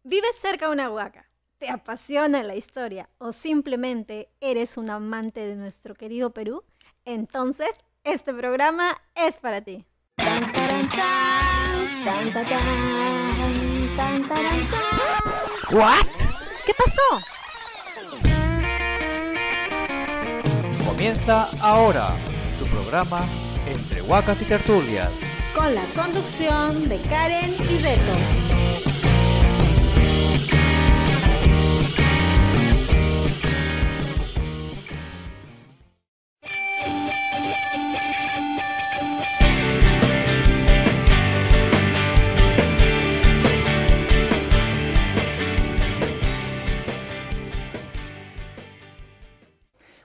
¿Vives cerca de una huaca? ¿Te apasiona la historia? ¿O simplemente eres un amante de nuestro querido Perú? Entonces, este programa es para ti. Tan, taran, tan, tan, tan, tan, tan, taran, tan. ¿What? ¿Qué pasó? Comienza ahora su programa Entre Huacas y Tertulias. Con la conducción de Karen y Beto.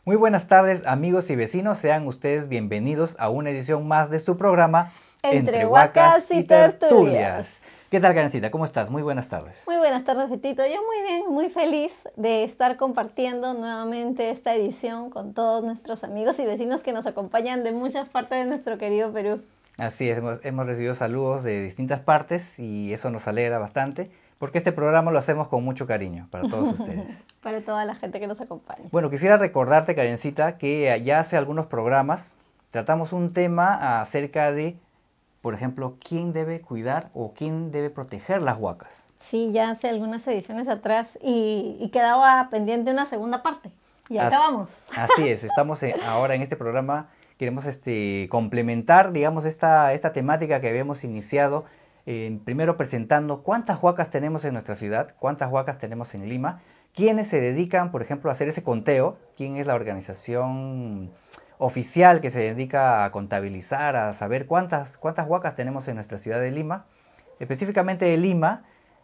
Muy buenas tardes, amigos y vecinos, sean ustedes bienvenidos a una edición más de su programa Entre Huacas y Tertulias. ¿Qué tal, Karencita? ¿Cómo estás? Muy buenas tardes. Muy buenas tardes, Betito. Yo muy bien, muy feliz de estar compartiendo nuevamente esta edición con todos nuestros amigos y vecinos que nos acompañan de muchas partes de nuestro querido Perú. Así es, hemos recibido saludos de distintas partes y eso nos alegra bastante porque este programa lo hacemos con mucho cariño para todos ustedes. Para toda la gente que nos acompaña. Bueno, quisiera recordarte, Karencita, que ya hace algunos programas tratamos un tema acerca de, por ejemplo, quién debe cuidar o quién debe proteger las huacas. Sí, ya hace algunas ediciones atrás y quedaba pendiente una segunda parte. Y acabamos. Así es, estamos ahora en este programa, queremos complementar, digamos, esta temática que habíamos iniciado, primero presentando cuántas huacas tenemos en nuestra ciudad, cuántas huacas tenemos en Lima, quiénes se dedican, por ejemplo, a hacer ese conteo, quién es la organización oficial que se dedica a contabilizar, a saber cuántas huacas tenemos en nuestra ciudad de Lima, específicamente de Lima,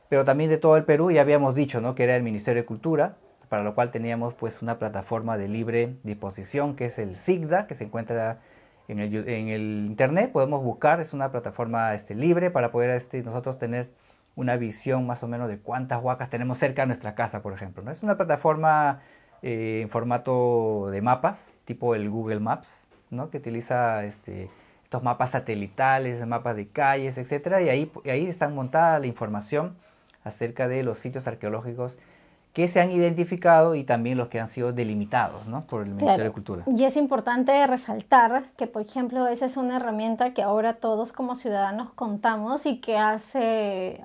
pero también de todo el Perú. Ya habíamos dicho, ¿no?, que era el Ministerio de Cultura, para lo cual teníamos pues una plataforma de libre disposición que es el SIGDA, que se encuentra en el internet, podemos buscar, es una plataforma libre para poder nosotros tener una visión más o menos de cuántas huacas tenemos cerca de nuestra casa, por ejemplo, ¿no? Es una plataforma en formato de mapas, tipo el Google Maps, ¿no?, que utiliza estos mapas satelitales, mapas de calles, etcétera, y ahí está montada la información acerca de los sitios arqueológicos que se han identificado y también los que han sido delimitados, ¿no?, por el Ministerio de Cultura. Y es importante resaltar que, por ejemplo, esa es una herramienta que ahora todos como ciudadanos contamos y que hace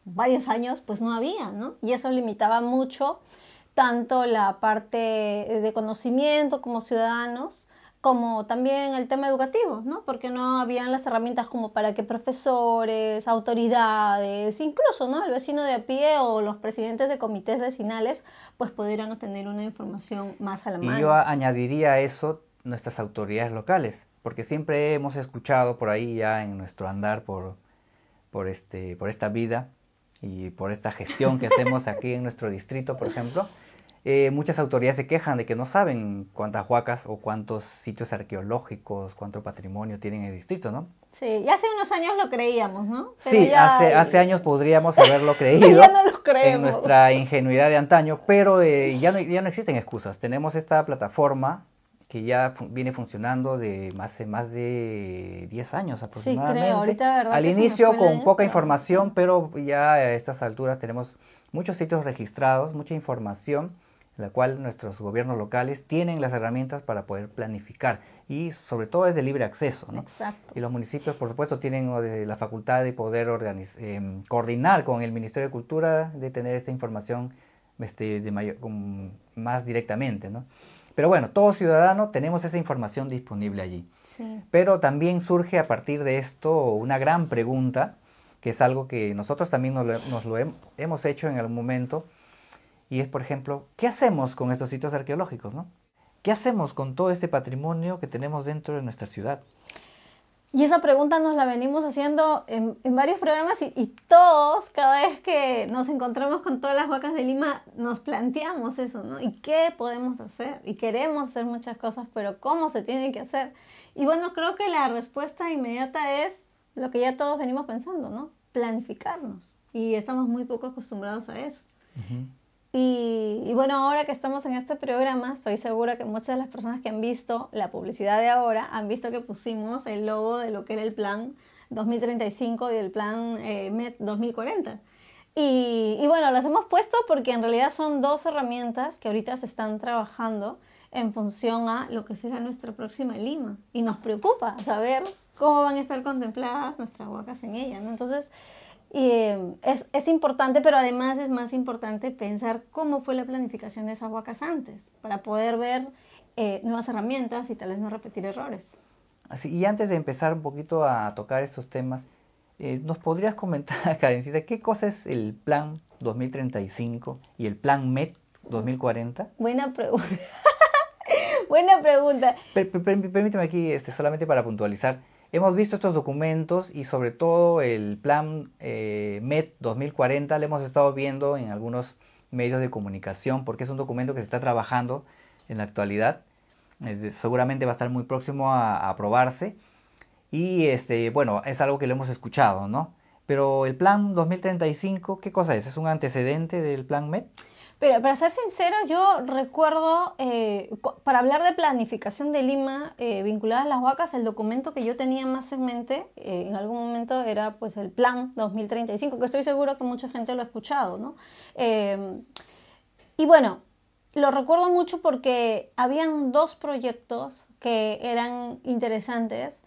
varios años pues no había, ¿no? Y eso limitaba mucho tanto la parte de conocimiento como ciudadanos, como también el tema educativo, ¿no? Porque no habían las herramientas como para que profesores, autoridades, incluso, ¿no?, el vecino de a pie o los presidentes de comités vecinales, pues pudieran obtener una información más a la mano. Y yo añadiría a eso nuestras autoridades locales, porque siempre hemos escuchado por ahí ya en nuestro andar por esta vida y por esta gestión que hacemos aquí en nuestro distrito, por ejemplo, muchas autoridades se quejan de que no saben cuántas huacas o cuántos sitios arqueológicos, cuánto patrimonio tienen el distrito, ¿no? Sí, y hace unos años lo creíamos, ¿no? Pero sí, ya... hace años podríamos haberlo creído ya no lo creemos. En nuestra ingenuidad de antaño, pero ya no existen excusas. Tenemos esta plataforma que ya viene funcionando hace más de 10 años aproximadamente. Sí, creo, ahorita, ¿verdad? Al inicio con poca información, pero ya a estas alturas tenemos muchos sitios registrados, mucha información, la cual nuestros gobiernos locales tienen las herramientas para poder planificar y sobre todo es de libre acceso, ¿no? Exacto. Y los municipios, por supuesto, tienen la facultad de poder coordinar con el Ministerio de Cultura, de tener esta información más directamente, ¿no? Pero bueno, todo ciudadano tenemos esa información disponible allí. Sí. Pero también surge a partir de esto una gran pregunta, que es algo que nosotros también nos lo hemos hecho en algún momento, y es, por ejemplo, ¿qué hacemos con estos sitios arqueológicos, ¿no? ¿Qué hacemos con todo este patrimonio que tenemos dentro de nuestra ciudad? Y esa pregunta nos la venimos haciendo en varios programas y todos, cada vez que nos encontramos con todas las huacas de Lima, nos planteamos eso, ¿no? ¿Y qué podemos hacer? Y queremos hacer muchas cosas, pero ¿cómo se tiene que hacer? Y bueno, creo que la respuesta inmediata es lo que ya todos venimos pensando, ¿no? Planificarnos. Y estamos muy poco acostumbrados a eso. Uh-huh. Y bueno, ahora que estamos en este programa, estoy segura que muchas de las personas que han visto la publicidad de ahora han visto que pusimos el logo de lo que era el plan 2035 y el plan MET 2040. Y bueno, las hemos puesto porque en realidad son dos herramientas que ahorita se están trabajando en función a lo que será nuestra próxima Lima. Y nos preocupa saber cómo van a estar contempladas nuestras huacas en ella, ¿no? Entonces, es importante, pero además es más importante pensar cómo fue la planificación de esas huacas antes, para poder ver nuevas herramientas y tal vez no repetir errores. Así, y antes de empezar un poquito a tocar estos temas, ¿nos podrías comentar, Karencita, qué cosa es el Plan 2035 y el Plan MET 2040? Buena pregunta. Buena pregunta. Permíteme aquí, solamente para puntualizar. Hemos visto estos documentos y sobre todo el Plan MET 2040 lo hemos estado viendo en algunos medios de comunicación porque es un documento que se está trabajando en la actualidad. Seguramente va a estar muy próximo a aprobarse y bueno, es algo que lo hemos escuchado, ¿no? Pero el Plan 2035, ¿qué cosa es? ¿Es un antecedente del Plan MET? Pero para ser sincera, yo recuerdo, para hablar de planificación de Lima vinculada a las huacas, el documento que yo tenía más en mente en algún momento era pues el Plan 2035, que estoy seguro que mucha gente lo ha escuchado, ¿no? Y bueno, lo recuerdo mucho porque habían dos proyectos que eran interesantes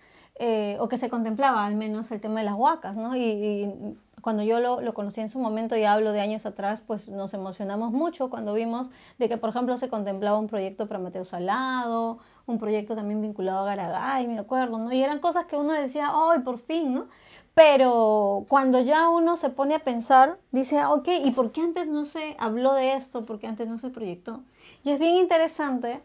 o que se contemplaba al menos el tema de las huacas, ¿no? Y cuando yo lo conocí en su momento, ya hablo de años atrás, pues nos emocionamos mucho cuando vimos de que, por ejemplo, se contemplaba un proyecto para Mateo Salado, un proyecto también vinculado a Garagay, me acuerdo, ¿no? Y eran cosas que uno decía, ¡ay, por fin!, ¿no? Pero cuando ya uno se pone a pensar, dice, ok, ¿y por qué antes no se habló de esto? ¿Por qué antes no se proyectó? Y es bien interesante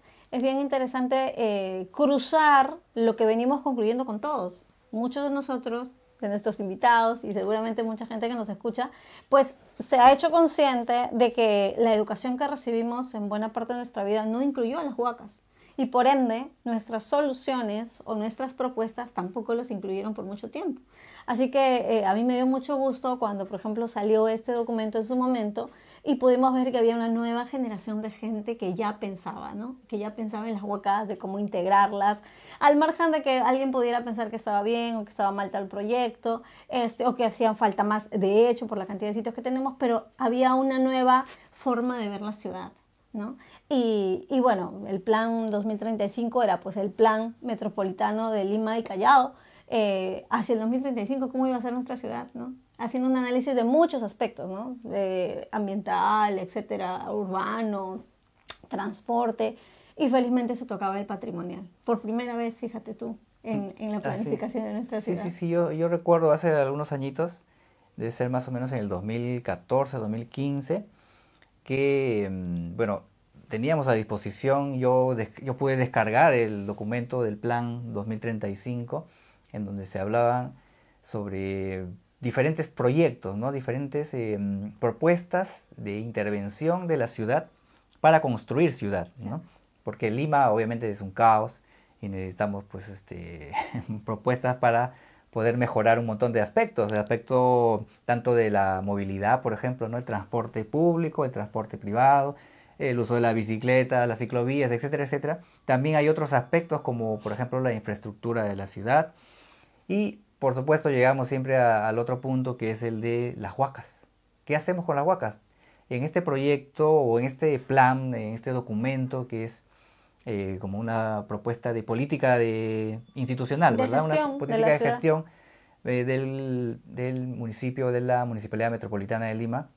cruzar lo que venimos concluyendo con todos. Muchos de nosotros, de nuestros invitados y seguramente mucha gente que nos escucha, pues se ha hecho consciente de que la educación que recibimos en buena parte de nuestra vida no incluyó a las huacas. Y por ende, nuestras soluciones o nuestras propuestas tampoco las incluyeron por mucho tiempo. Así que a mí me dio mucho gusto cuando, por ejemplo, salió este documento en su momento y pudimos ver que había una nueva generación de gente que ya pensaba, ¿no? Que ya pensaba en las huacas, de cómo integrarlas, al margen de que alguien pudiera pensar que estaba bien o que estaba mal tal proyecto, o que hacían falta más, de hecho, por la cantidad de sitios que tenemos, pero había una nueva forma de ver la ciudad, ¿no? Y bueno, el plan 2035 era pues el plan metropolitano de Lima y Callao, hacia el 2035, cómo iba a ser nuestra ciudad, ¿no? Haciendo un análisis de muchos aspectos, ¿no? Ambiental, etcétera, urbano, transporte, y felizmente se tocaba el patrimonial. Por primera vez, fíjate tú, en la planificación de nuestra ciudad. Sí, yo recuerdo hace algunos añitos, debe ser más o menos en el 2014, 2015, que, bueno, teníamos a disposición, yo pude descargar el documento del Plan 2035, en donde se hablaban sobre diferentes proyectos, ¿no? Diferentes propuestas de intervención de la ciudad para construir ciudad, ¿no? Porque Lima obviamente es un caos y necesitamos pues propuestas para poder mejorar un montón de aspectos, el aspecto tanto de la movilidad, por ejemplo, ¿no? El transporte público, el transporte privado, el uso de la bicicleta, las ciclovías, etcétera, etcétera. También hay otros aspectos como por ejemplo la infraestructura de la ciudad y por supuesto llegamos siempre al otro punto que es el de las huacas. ¿Qué hacemos con las huacas? En este proyecto o en este plan, en este documento que es como una propuesta de política institucional, ¿verdad? Una política de gestión del municipio, de la Municipalidad Metropolitana de Lima,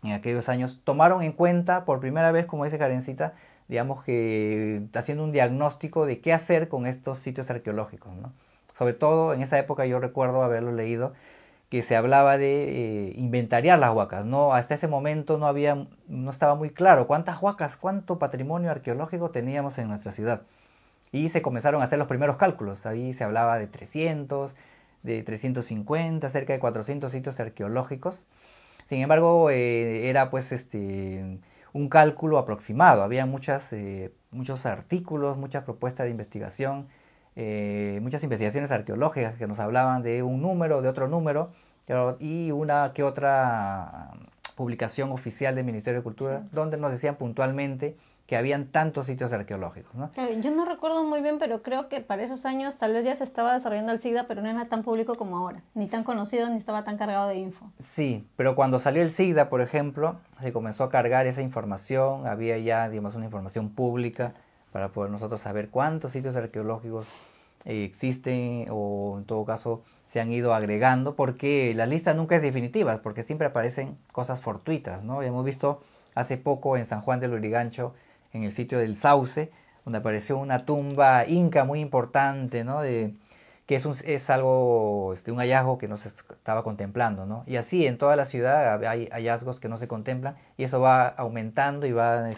en aquellos años, tomaron en cuenta por primera vez, como dice Karencita, digamos que haciendo un diagnóstico de qué hacer con estos sitios arqueológicos, ¿no? Sobre todo en esa época yo recuerdo haberlo leído, que se hablaba de inventariar las huacas, ¿no? Hasta ese momento no estaba muy claro cuántas huacas, cuánto patrimonio arqueológico teníamos en nuestra ciudad. Y se comenzaron a hacer los primeros cálculos, ahí se hablaba de 300, de 350, cerca de 400 sitios arqueológicos. Sin embargo, era pues un cálculo aproximado, había muchos artículos, muchas propuestas de investigación, muchas investigaciones arqueológicas que nos hablaban de un número, de otro número, y una que otra publicación oficial del Ministerio de Cultura, sí, donde nos decían puntualmente que habían tantos sitios arqueológicos, ¿no? Claro, yo no recuerdo muy bien, pero creo que para esos años tal vez ya se estaba desarrollando el SIGDA, pero no era tan público como ahora, ni tan conocido, ni estaba tan cargado de info. Sí, pero cuando salió el SIGDA, por ejemplo, se comenzó a cargar esa información, había ya, digamos, una información pública para poder nosotros saber cuántos sitios arqueológicos existen o en todo caso se han ido agregando, porque la lista nunca es definitiva, porque siempre aparecen cosas fortuitas, ¿no? Hemos visto hace poco en San Juan del Lurigancho, en el sitio del Sauce, donde apareció una tumba inca muy importante, ¿no? Que es algo, un hallazgo que no se estaba contemplando, ¿no? Y así en toda la ciudad hay hallazgos que no se contemplan y eso va aumentando y va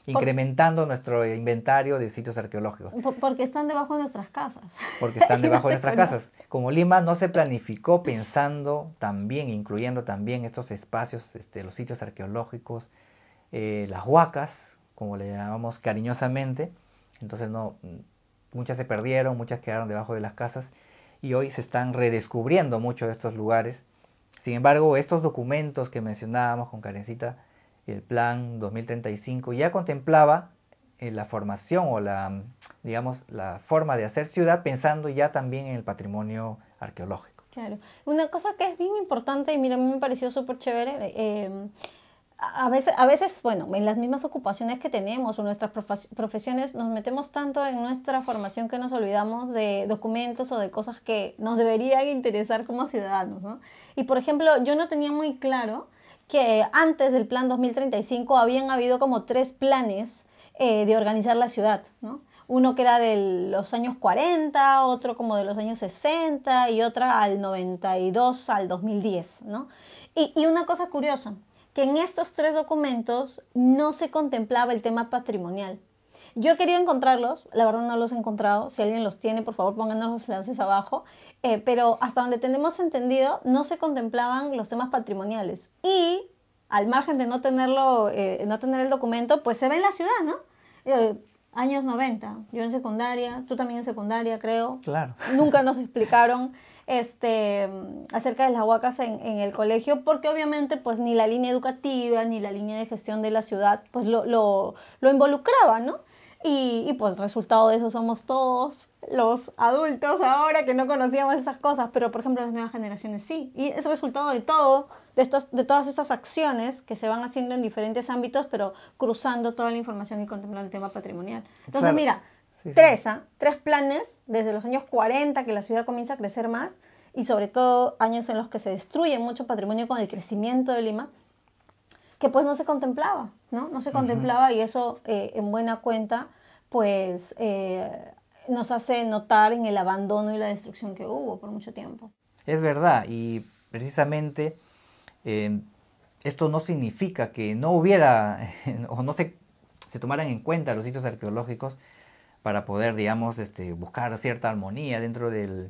incrementando nuestro inventario de sitios arqueológicos. Porque están debajo de nuestras casas. Porque están debajo No de nuestras casas. Como Lima no se planificó pensando también, incluyendo también estos espacios, los sitios arqueológicos, las huacas, como le llamamos cariñosamente, entonces no, muchas se perdieron, muchas quedaron debajo de las casas y hoy se están redescubriendo muchos de estos lugares. Sin embargo, estos documentos que mencionábamos con Karencita, el Plan 2035, ya contemplaba la formación o digamos, la forma de hacer ciudad pensando ya también en el patrimonio arqueológico. Claro. Una cosa que es bien importante y mira, a mí me pareció súper chévere, a veces, bueno, en las mismas ocupaciones que tenemos o nuestras profesiones nos metemos tanto en nuestra formación que nos olvidamos de documentos o de cosas que nos deberían interesar como ciudadanos, ¿no? Y por ejemplo, yo no tenía muy claro que antes del Plan 2035 habían habido como 3 planes de organizar la ciudad, ¿no? Uno que era de los años 40, otro como de los años 60 y otra al 92 al 2010, ¿no? Y una cosa curiosa, que en estos 3 documentos no se contemplaba el tema patrimonial. Yo he querido encontrarlos, la verdad no los he encontrado. Si alguien los tiene, por favor pónganos los enlaces abajo. Pero hasta donde tenemos entendido, no se contemplaban los temas patrimoniales. Y al margen de no tenerlo, no tener el documento, pues se ve en la ciudad, ¿no? Años 90, yo en secundaria, tú también en secundaria, creo. Claro. Nunca nos explicaron acerca de las huacas en el colegio, porque obviamente pues ni la línea educativa ni la línea de gestión de la ciudad pues lo involucraba, ¿no? Y pues resultado de eso somos todos los adultos ahora que no conocíamos esas cosas, pero por ejemplo las nuevas generaciones sí. Y es resultado de todo, de todas estas acciones que se van haciendo en diferentes ámbitos, pero cruzando toda la información y contemplando el tema patrimonial. Entonces Claro. mira, Sí, sí. 3 planes desde los años 40 que la ciudad comienza a crecer más y sobre todo años en los que se destruye mucho patrimonio con el crecimiento de Lima, que pues no se contemplaba, ¿no? No se contemplaba y eso en buena cuenta pues nos hace notar en el abandono y la destrucción que hubo por mucho tiempo. Es verdad, y precisamente esto no significa que no hubiera o no se tomaran en cuenta los sitios arqueológicos para poder, digamos, buscar cierta armonía dentro de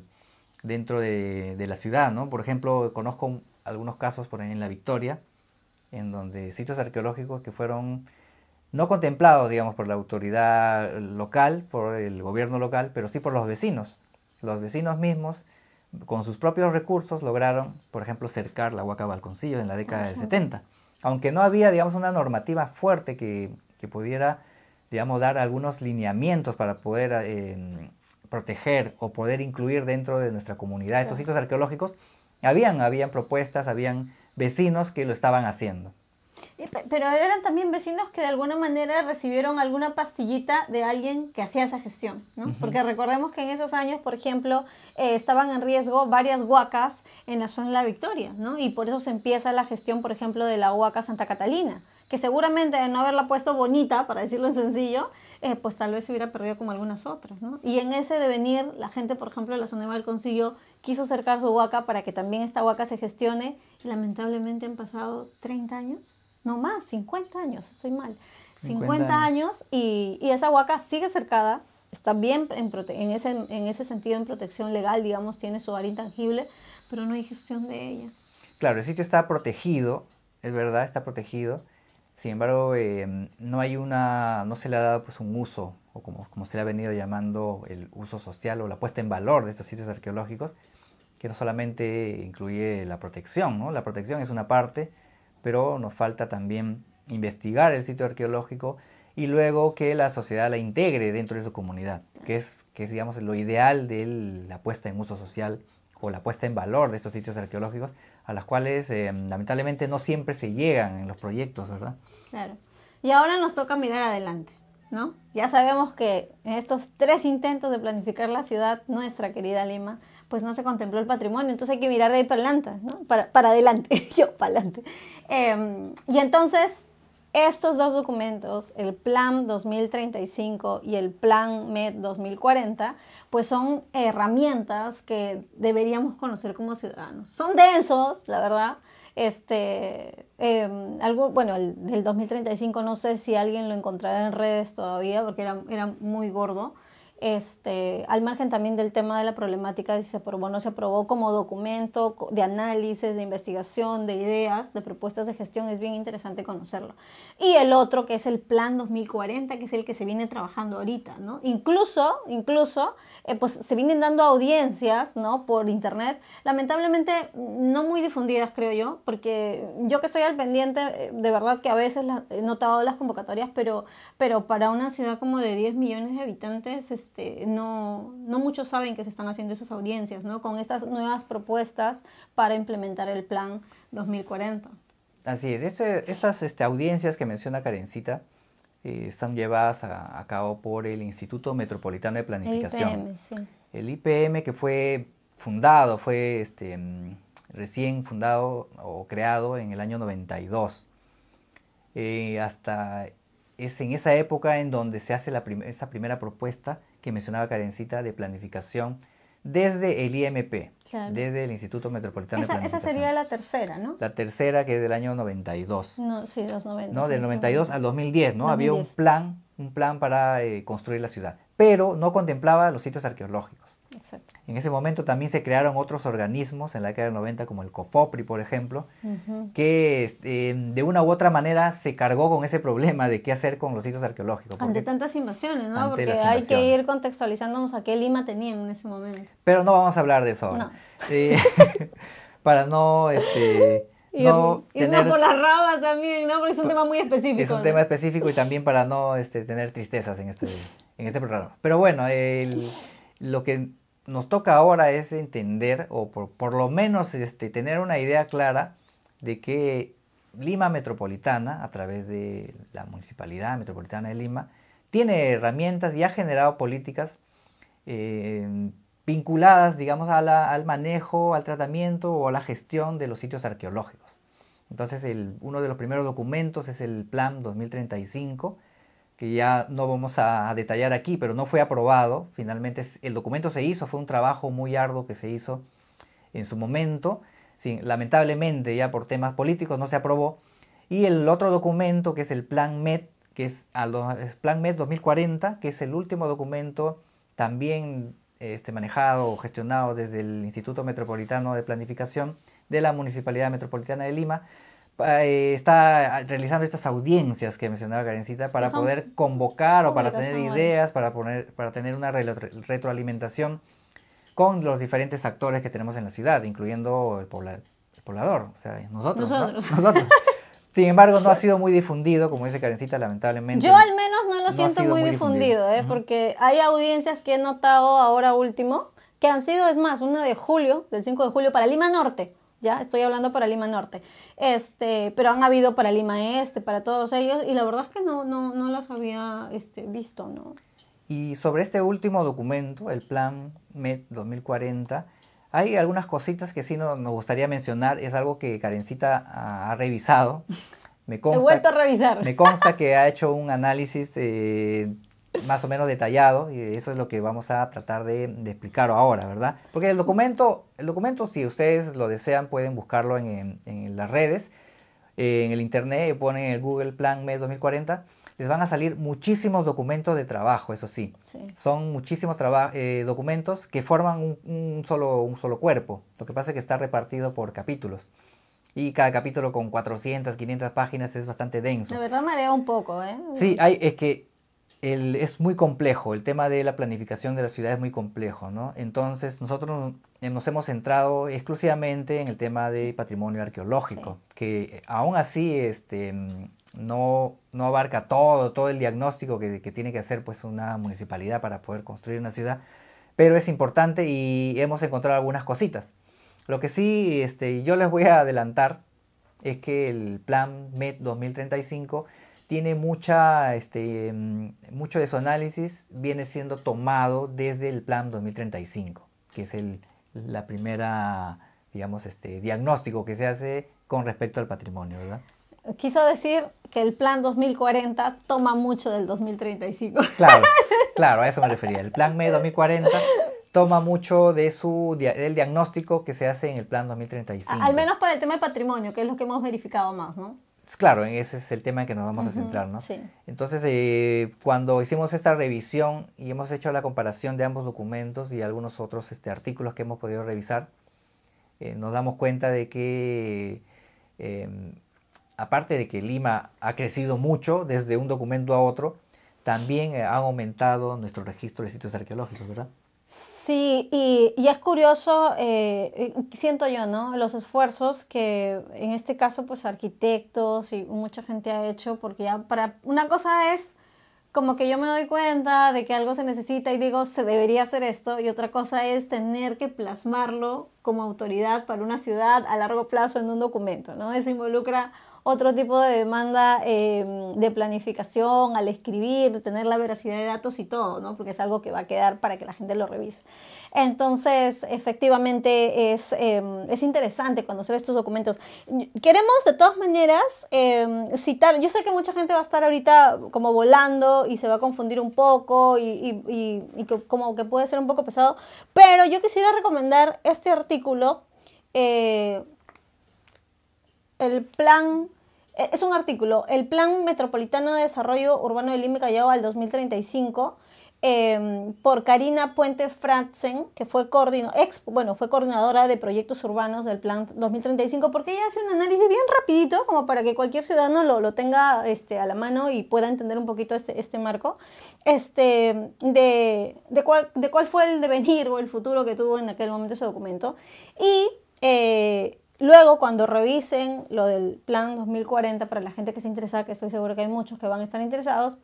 la ciudad, ¿no? Por ejemplo, conozco algunos casos por ahí en La Victoria, en donde sitios arqueológicos que fueron no contemplados, digamos, por la autoridad local, por el gobierno local, pero sí por los vecinos. Los vecinos mismos, con sus propios recursos, lograron, por ejemplo, cercar la Huaca Balconcillos en la década del 70. Aunque no había, digamos, una normativa fuerte que pudiera, digamos, dar algunos lineamientos para poder proteger o poder incluir dentro de nuestra comunidad estos sitios arqueológicos, habían propuestas, habían vecinos que lo estaban haciendo. Pero eran también vecinos que de alguna manera recibieron alguna pastillita de alguien que hacía esa gestión, ¿no? Porque recordemos que en esos años, por ejemplo, estaban en riesgo varias huacas en la zona de La Victoria, ¿no? Y por eso se empieza la gestión, por ejemplo, de la huaca Santa Catalina, que seguramente de no haberla puesto bonita, para decirlo en sencillo, pues tal vez se hubiera perdido como algunas otras, ¿no? Y en ese devenir, la gente, por ejemplo, de la zona de Balconcillo quiso cercar su huaca para que también esta huaca se gestione y lamentablemente han pasado 30 años. No más, 50 años, estoy mal. 50 años y esa huaca sigue cercada, está bien en ese sentido en protección legal, digamos, tiene su área intangible, pero no hay gestión de ella. Claro, el sitio está protegido, es verdad, está protegido. Sin embargo, no se le ha dado pues un uso, o como se le ha venido llamando el uso social o la puesta en valor de estos sitios arqueológicos, que no solamente incluye la protección, ¿no? La protección es una parte, pero nos falta también investigar el sitio arqueológico y luego que la sociedad la integre dentro de su comunidad, que es digamos, lo ideal de la puesta en uso social o la puesta en valor de estos sitios arqueológicos, a las cuales lamentablemente no siempre se llegan en los proyectos, ¿verdad? Claro. Y ahora nos toca mirar adelante, ¿no? Ya sabemos que en estos 3 intentos de planificar la ciudad, nuestra querida Lima, pues no se contempló el patrimonio, entonces hay que mirar de ahí para adelante, ¿no? Para adelante, yo para adelante. Y entonces, estos 2 documentos, el Plan 2035 y el Plan MED 2040, pues son herramientas que deberíamos conocer como ciudadanos. Son densos, la verdad. Bueno, el del 2035 no sé si alguien lo encontrará en redes todavía porque era muy gordo. Al margen también del tema de la problemática de si se aprobó o no se aprobó como documento de análisis, de investigación, de ideas, de propuestas de gestión, es bien interesante conocerlo. Y el otro que es el Plan 2040, que es el que se viene trabajando ahorita, ¿no? Incluso pues se vienen dando audiencias, ¿no? Por internet, lamentablemente no muy difundidas, creo yo, porque yo que estoy al pendiente, de verdad que a veces he notado las convocatorias, pero para una ciudad como de 10 millones de habitantes, no muchos saben que se están haciendo esas audiencias, ¿no? Con estas nuevas propuestas para implementar el Plan 2040. Así es, estas audiencias que menciona Karencita están llevadas a cabo por el Instituto Metropolitano de Planificación. El IPM, sí. El IPM que fue fundado, recién fundado o creado en el año 92. Es en esa época en donde se hace esa primera propuesta que mencionaba Karencita de planificación desde el IMP, claro, desde el Instituto Metropolitano de Planificación. Esa sería la tercera, ¿no? La tercera, que es del año 92. No, sí, los 90. ¿No? Del 92 al 2010, ¿no? 2010. Había un plan para construir la ciudad, pero no contemplaba los sitios arqueológicos. Exacto. En ese momento también se crearon otros organismos en la década del 90, como el COFOPRI, por ejemplo, que de una u otra manera se cargó con ese problema de qué hacer con los sitios arqueológicos. Ante tantas invasiones, ¿no? Porque hay que ir contextualizándonos a qué Lima tenían en ese momento. Pero no vamos a hablar de eso ahora. No. Para no... irnos por las ramas también, ¿no? Porque es un tema muy específico. Es un tema específico y también para no tener tristezas en este programa. Pero bueno, lo que nos toca ahora es entender, o por lo menos tener una idea clara de que Lima Metropolitana, a través de la Municipalidad Metropolitana de Lima, tiene herramientas y ha generado políticas vinculadas, digamos, al manejo, al tratamiento o a la gestión de los sitios arqueológicos. Entonces, uno de los primeros documentos es el Plan 2035, que ya no vamos a detallar aquí, pero no fue aprobado. Finalmente el documento se hizo, fue un trabajo muy arduo que se hizo en su momento. Sí, lamentablemente ya por temas políticos no se aprobó. Y el otro documento, que es el Plan MED, que es el Plan MED 2040, que es el último documento también manejado o gestionado desde el Instituto Metropolitano de Planificación de la Municipalidad Metropolitana de Lima. Está realizando estas audiencias que mencionaba Karencita para poder convocar o para tener ideas, para tener una retroalimentación con los diferentes actores que tenemos en la ciudad, incluyendo el poblador, o sea, nosotros. ¿no? Nosotros. Sin embargo, no ha sido muy difundido, como dice Karencita, lamentablemente. Yo al menos no lo siento muy difundido, porque hay audiencias que he notado ahora último, que han sido, es más, una de julio, del 5 de julio, para Lima Norte. Ya estoy hablando para Lima Norte, pero han habido para Lima Este, para todos ellos, y la verdad es que no las había visto, ¿no? Y sobre este último documento, el Plan MED 2040, hay algunas cositas que sí nos gustaría mencionar. Es algo que Karencita ha revisado. He vuelto a revisar. Me consta que ha hecho un análisis más o menos detallado, y eso es lo que vamos a tratar de explicar ahora, ¿verdad? Porque el documento, si ustedes lo desean, pueden buscarlo en las redes, en el internet, ponen el Google Plan MED 2040, les van a salir muchísimos documentos de trabajo, eso sí. Son muchísimos documentos que forman un solo cuerpo. Lo que pasa es que está repartido por capítulos. Y cada capítulo con 400, 500 páginas es bastante denso. De verdad marea un poco, ¿eh? Sí, es que es muy complejo, el tema de la planificación de la ciudad es muy complejo, ¿no? Entonces nosotros nos hemos centrado exclusivamente en el tema de patrimonio arqueológico, que aún así no abarca todo el diagnóstico que tiene que hacer pues una municipalidad para poder construir una ciudad, pero es importante y hemos encontrado algunas cositas. Lo que sí yo les voy a adelantar es que el plan MET 2035 tiene mucho de su análisis viene siendo tomado desde el plan 2035, que es la primera, digamos, diagnóstico que se hace con respecto al patrimonio, ¿verdad? Quiso decir que el plan 2040 toma mucho del 2035. Claro, claro, a eso me refería. El plan MET 2040 toma mucho del diagnóstico que se hace en el plan 2035. Al menos para el tema de patrimonio, que es lo que hemos verificado más, ¿no? Claro, ese es el tema en que nos vamos a centrar, ¿no? Sí. Entonces, cuando hicimos esta revisión y hemos hecho la comparación de ambos documentos y algunos otros artículos que hemos podido revisar, nos damos cuenta de que, aparte de que Lima ha crecido mucho desde un documento a otro, también ha aumentado nuestro registro de sitios arqueológicos, ¿verdad? Sí, y es curioso, siento yo, ¿no? Los esfuerzos que en este caso, pues arquitectos y mucha gente ha hecho, porque ya para una cosa es como que yo me doy cuenta de que algo se necesita y digo, se debería hacer esto, y otra cosa es tener que plasmarlo como autoridad para una ciudad a largo plazo en un documento, ¿no? Eso involucra otro tipo de demanda de planificación al escribir, tener la veracidad de datos y todo, ¿no? Porque es algo que va a quedar para que la gente lo revise. Entonces, efectivamente, es interesante conocer estos documentos. Queremos, de todas maneras, citar, yo sé que mucha gente va a estar ahorita como volando y se va a confundir un poco y que, como que puede ser un poco pesado, pero yo quisiera recomendar este artículo, el plan... Es un artículo, el Plan Metropolitano de Desarrollo Urbano de Lima y Callao al 2035, por Karina Puente Frantzen, que fue coordinadora de proyectos urbanos del Plan 2035, porque ella hace un análisis bien rapidito, como para que cualquier ciudadano lo tenga a la mano y pueda entender un poquito este marco, de cuál fue el devenir o el futuro que tuvo en aquel momento ese documento. Y... luego, cuando revisen lo del plan 2040, para la gente que esté interesada, que estoy segura que hay muchos que van a estar interesados,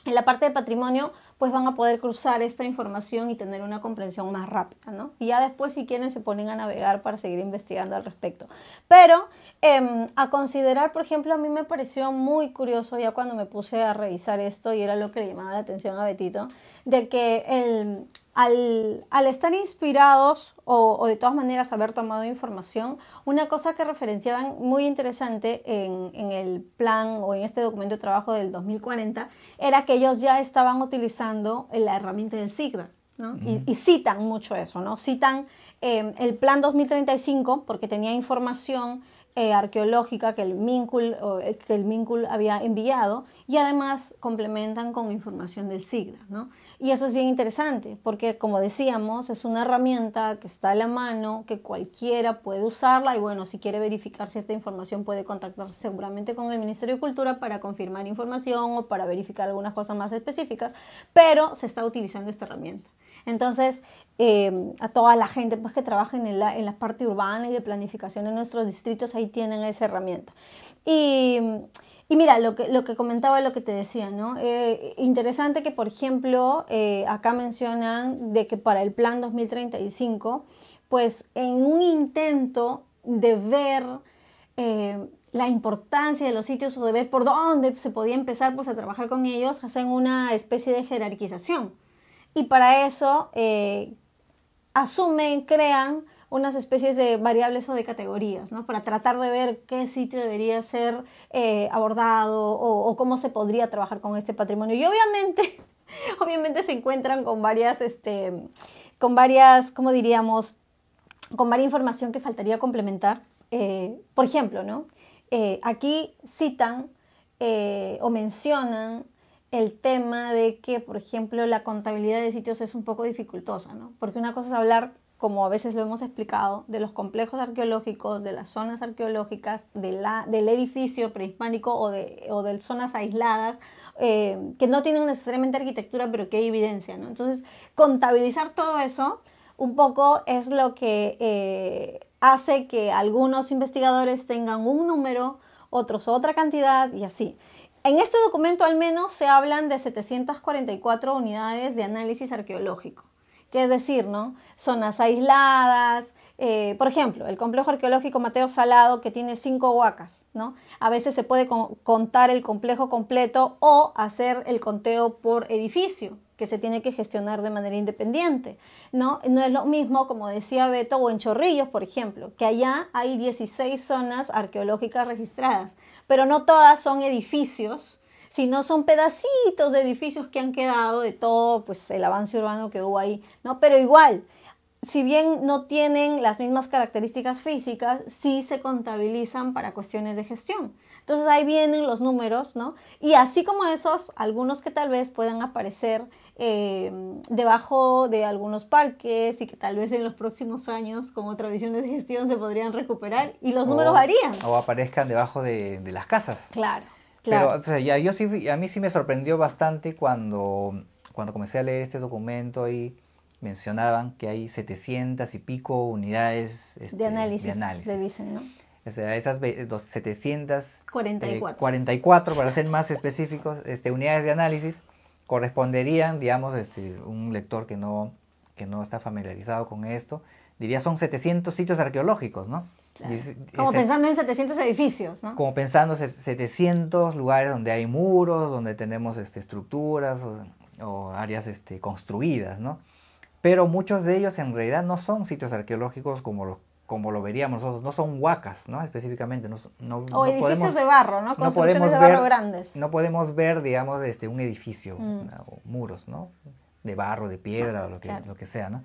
en la parte de patrimonio, pues van a poder cruzar esta información y tener una comprensión más rápida, ¿no? Y ya después, si quieren, se ponen a navegar para seguir investigando al respecto. Pero a considerar, por ejemplo, a mí me pareció muy curioso ya cuando me puse a revisar esto, y era lo que le llamaba la atención a Betito, de que al estar inspirados o de todas maneras haber tomado información, una cosa que referenciaban muy interesante en el plan o en este documento de trabajo del 2040 era que ellos ya estaban utilizando la herramienta del SIGDA, ¿no? Y citan mucho eso, ¿no? Citan el plan 2035 porque tenía información arqueológica que el MINCUL había enviado, y además complementan con información del SIGDA, ¿no? Y eso es bien interesante porque, como decíamos, es una herramienta que está a la mano, que cualquiera puede usarla, y bueno, si quiere verificar cierta información puede contactarse seguramente con el Ministerio de Cultura para confirmar información o para verificar algunas cosas más específicas, pero se está utilizando esta herramienta. Entonces, a toda la gente pues, que trabaja en la parte urbana y de planificación en nuestros distritos, ahí tienen esa herramienta. Y mira, lo que comentaba, lo que te decía, ¿no? Interesante que, por ejemplo, acá mencionan de que para el plan 2035, pues en un intento de ver la importancia de los sitios o de ver por dónde se podía empezar pues, a trabajar con ellos, hacen una especie de jerarquización. Y para eso crean unas especies de variables o de categorías, ¿no? Para tratar de ver qué sitio debería ser abordado o cómo se podría trabajar con este patrimonio. Y obviamente se encuentran con varias, ¿cómo diríamos? Con varias información que faltaría complementar. Por ejemplo, ¿no? Aquí citan o mencionan el tema de que, por ejemplo, la contabilidad de sitios es un poco dificultosa, ¿no? Porque una cosa es hablar, como a veces lo hemos explicado, de los complejos arqueológicos, de las zonas arqueológicas, del edificio prehispánico o de zonas aisladas que no tienen necesariamente arquitectura, pero que hay evidencia, ¿no? Entonces, contabilizar todo eso un poco es lo que hace que algunos investigadores tengan un número otros otra cantidad y así. En este documento al menos se hablan de 744 unidades de análisis arqueológico, que es decir, ¿no? Zonas aisladas, por ejemplo, el complejo arqueológico Mateo Salado, que tiene 5 huacas, ¿no? A veces se puede contar el complejo completo o hacer el conteo por edificio, que se tiene que gestionar de manera independiente, ¿no? No es lo mismo, como decía Beto, o en Chorrillos, por ejemplo, que allá hay 16 zonas arqueológicas registradas, pero no todas son edificios, sino son pedacitos de edificios que han quedado de todo pues, el avance urbano que hubo ahí, ¿no? Pero igual, si bien no tienen las mismas características físicas, sí se contabilizan para cuestiones de gestión. Entonces ahí vienen los números, ¿no? Y así como esos, algunos que tal vez puedan aparecer debajo de algunos parques y que tal vez en los próximos años, como tradiciones de gestión, se podrían recuperar y los números varían. O aparezcan debajo de las casas. Claro. Pero o sea, a mí sí me sorprendió bastante cuando comencé a leer este documento y mencionaban que hay 700 y pico unidades de análisis. Dicen, ¿no? O sea, esas 744. 44, para ser más específicos, unidades de análisis corresponderían, digamos, un lector que no está familiarizado con esto, diría son 700 sitios arqueológicos, ¿no? Claro. Como pensando en 700 edificios, ¿no? Como pensando 700 lugares donde hay muros, donde tenemos estructuras o áreas construidas, ¿no? Pero muchos de ellos en realidad no son sitios arqueológicos como lo veríamos nosotros, no son huacas, ¿no? Específicamente. O edificios de barro, ¿no? Construcciones de barro grandes. No podemos ver, digamos, un edificio, o muros, ¿no? De barro, de piedra, o lo que sea, ¿no?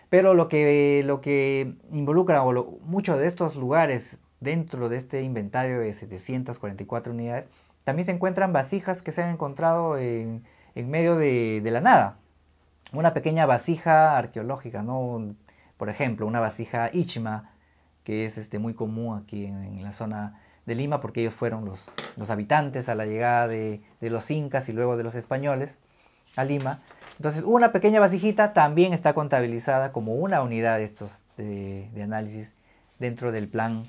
Pero lo que involucra muchos de estos lugares dentro de este inventario de 744 unidades, también se encuentran vasijas que se han encontrado en medio de la nada. Una pequeña vasija arqueológica, ¿no? Por ejemplo, una vasija Ichma, que es muy común aquí en la zona de Lima, porque ellos fueron los habitantes a la llegada de los incas y luego de los españoles a Lima. Entonces, una pequeña vasijita también está contabilizada como una unidad de análisis dentro del plan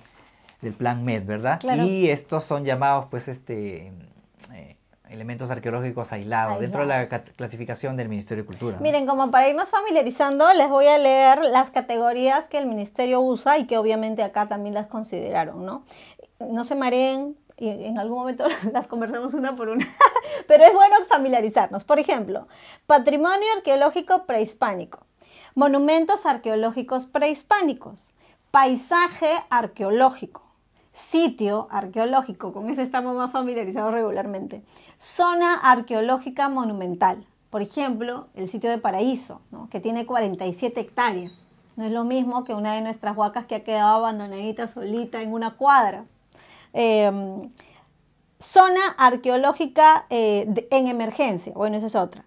MED, ¿verdad? Claro. Y estos son llamados, pues, elementos arqueológicos aislados dentro de la clasificación del Ministerio de Cultura, ¿no? Miren, como para irnos familiarizando, les voy a leer las categorías que el Ministerio usa y que obviamente acá también las consideraron, ¿no? No se mareen, y en algún momento las conversamos una por una, pero es bueno familiarizarnos. Por ejemplo, patrimonio arqueológico prehispánico, monumentos arqueológicos prehispánicos, paisaje arqueológico, sitio arqueológico, con ese estamos más familiarizados regularmente, zona arqueológica monumental, por ejemplo, el sitio de Paraíso, ¿no? Que tiene 47 hectáreas. No es lo mismo que una de nuestras huacas que ha quedado abandonadita solita en una cuadra. Zona arqueológica en emergencia, bueno, esa es otra.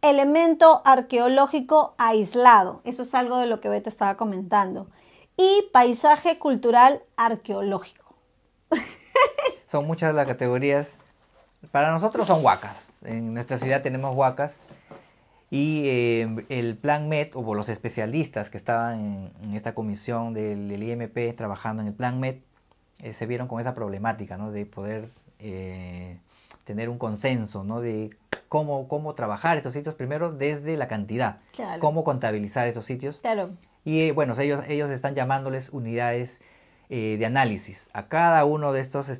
Elemento arqueológico aislado, eso es algo de lo que Beto estaba comentando. Y paisaje cultural arqueológico. Son muchas las categorías. Para nosotros son huacas. En nuestra ciudad tenemos huacas. Y el plan MED, o los especialistas que estaban en esta comisión del IMP trabajando en el plan MED, se vieron con esa problemática, ¿no? De poder tener un consenso, ¿no? De cómo trabajar estos sitios primero desde la cantidad. Claro. Cómo contabilizar estos sitios. Claro. Y bueno, ellos están llamándoles unidades de análisis a cada uno de estos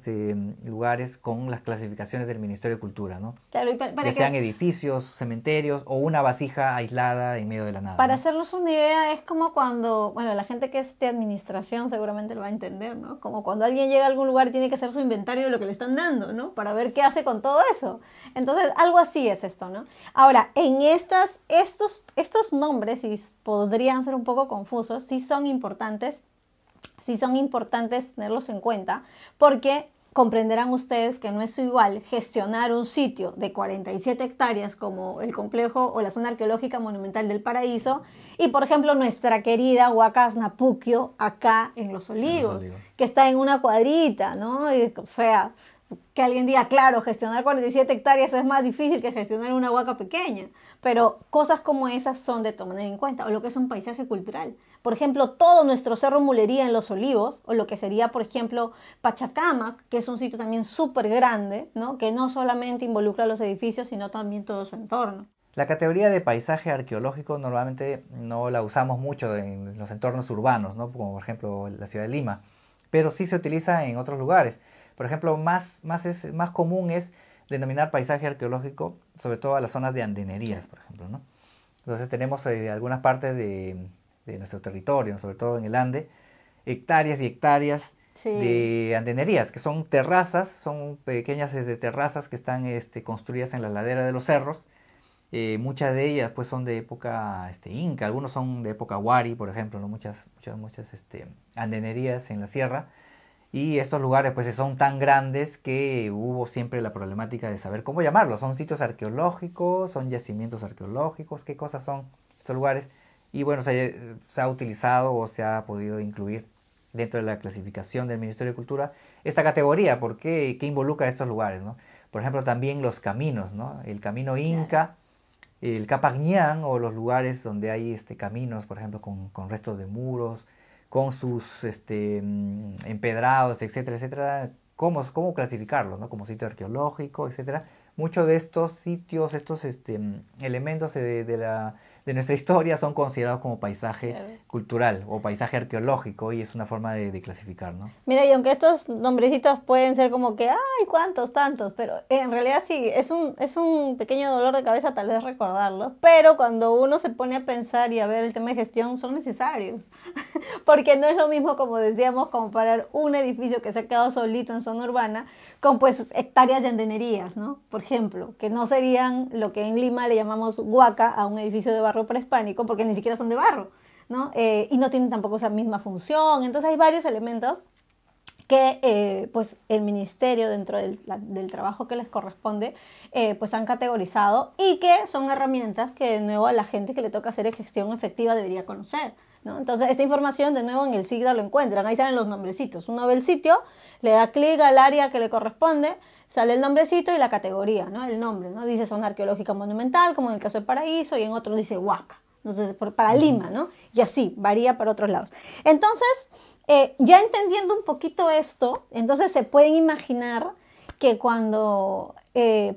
lugares con las clasificaciones del Ministerio de Cultura, ¿no? Claro, y ya sean edificios, cementerios o una vasija aislada en medio de la nada. Para ¿no? hacernos una idea, es como cuando, bueno, la gente que es de administración seguramente lo va a entender, ¿no? Como cuando alguien llega a algún lugar y tiene que hacer su inventario de lo que le están dando, ¿no? Para ver qué hace con todo eso. Entonces, algo así es esto, ¿no? Ahora, en estos nombres, y podrían ser un poco confusos, sí son importantes tenerlos en cuenta, porque comprenderán ustedes que no es igual gestionar un sitio de 47 hectáreas como el complejo o la zona arqueológica monumental del Paraíso y, por ejemplo, nuestra querida Huacas Napuquio acá en Los Olivos, que está en una cuadrita, ¿no? O sea, que alguien diga, claro, gestionar 47 hectáreas es más difícil que gestionar una huaca pequeña, pero cosas como esas son de tomar en cuenta, o lo que es un paisaje cultural. Por ejemplo, todo nuestro Cerro Mulería en Los Olivos, o lo que sería, por ejemplo, Pachacamac, que es un sitio también súper grande, ¿no? Que no solamente involucra los edificios, sino también todo su entorno. La categoría de paisaje arqueológico normalmente no la usamos mucho en los entornos urbanos, ¿no? Como por ejemplo la ciudad de Lima, pero sí se utiliza en otros lugares. Por ejemplo, más común es denominar paisaje arqueológico, sobre todo a las zonas de andenerías, por ejemplo, ¿no? Entonces tenemos algunas partes de nuestro territorio, sobre todo en el Ande, hectáreas y hectáreas Sí. de andenerías, que son terrazas, son pequeñas terrazas que están construidas en la ladera de los cerros. Muchas de ellas pues son de época inca, algunos son de época huari, por ejemplo, ¿no? Muchas andenerías en la sierra. Y estos lugares pues son tan grandes que hubo siempre la problemática de saber cómo llamarlos. Son sitios arqueológicos, son yacimientos arqueológicos, qué cosas son estos lugares. Y bueno, se ha utilizado o se ha podido incluir dentro de la clasificación del Ministerio de Cultura esta categoría, porque qué involucra estos lugares, ¿no? Por ejemplo, también los caminos, ¿no? El camino Claro. inca, el Capañán o los lugares donde hay caminos, por ejemplo, con restos de muros, con sus empedrados, etcétera, etcétera. ¿Cómo clasificarlos, ¿no? Como sitio arqueológico, etcétera? Muchos de estos sitios, estos elementos de nuestra historia son considerados como paisaje Claro. cultural o paisaje arqueológico y es una forma de clasificar, ¿no? Mira, y aunque estos nombrecitos pueden ser como que, ay, cuántos, tantos, pero en realidad sí, es un pequeño dolor de cabeza tal vez recordarlos, pero cuando uno se pone a pensar y a ver el tema de gestión, son necesarios. Porque no es lo mismo, como decíamos, comparar un edificio que se ha quedado solito en zona urbana con pues hectáreas de andenerías, ¿no? Por ejemplo, que no serían lo que en Lima le llamamos huaca a un edificio de barro prehispánico, porque ni siquiera son de barro, ¿no? Y no tienen tampoco esa misma función. Entonces hay varios elementos que pues el ministerio dentro del trabajo que les corresponde pues han categorizado y que son herramientas que de nuevo a la gente que le toca hacer gestión efectiva debería conocer, ¿no? Entonces esta información de nuevo en el SIGDA lo encuentran, ahí salen los nombrecitos, uno ve el sitio, le da clic al área que le corresponde, sale el nombrecito y la categoría, ¿no? El nombre, ¿no? Dice zona arqueológica monumental, como en el caso de Paraíso, y en otro dice Huaca, entonces para Lima, ¿no? Y así, varía para otros lados. Entonces, ya entendiendo un poquito esto, entonces se pueden imaginar que cuando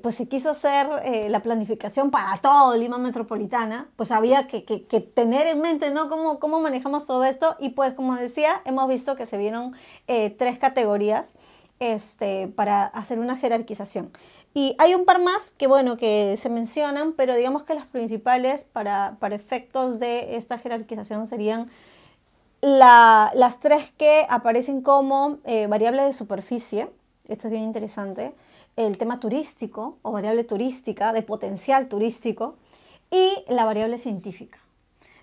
pues se quiso hacer la planificación para todo Lima Metropolitana, pues había que tener en mente, ¿no? Cómo manejamos todo esto. Y pues como decía, hemos visto que se vieron tres categorías para hacer una jerarquización. Y hay un par más que, bueno, que se mencionan, pero digamos que las principales para efectos de esta jerarquización serían las tres que aparecen como variable de superficie. Esto es bien interesante. El tema turístico o variable turística, de potencial turístico, y la variable científica,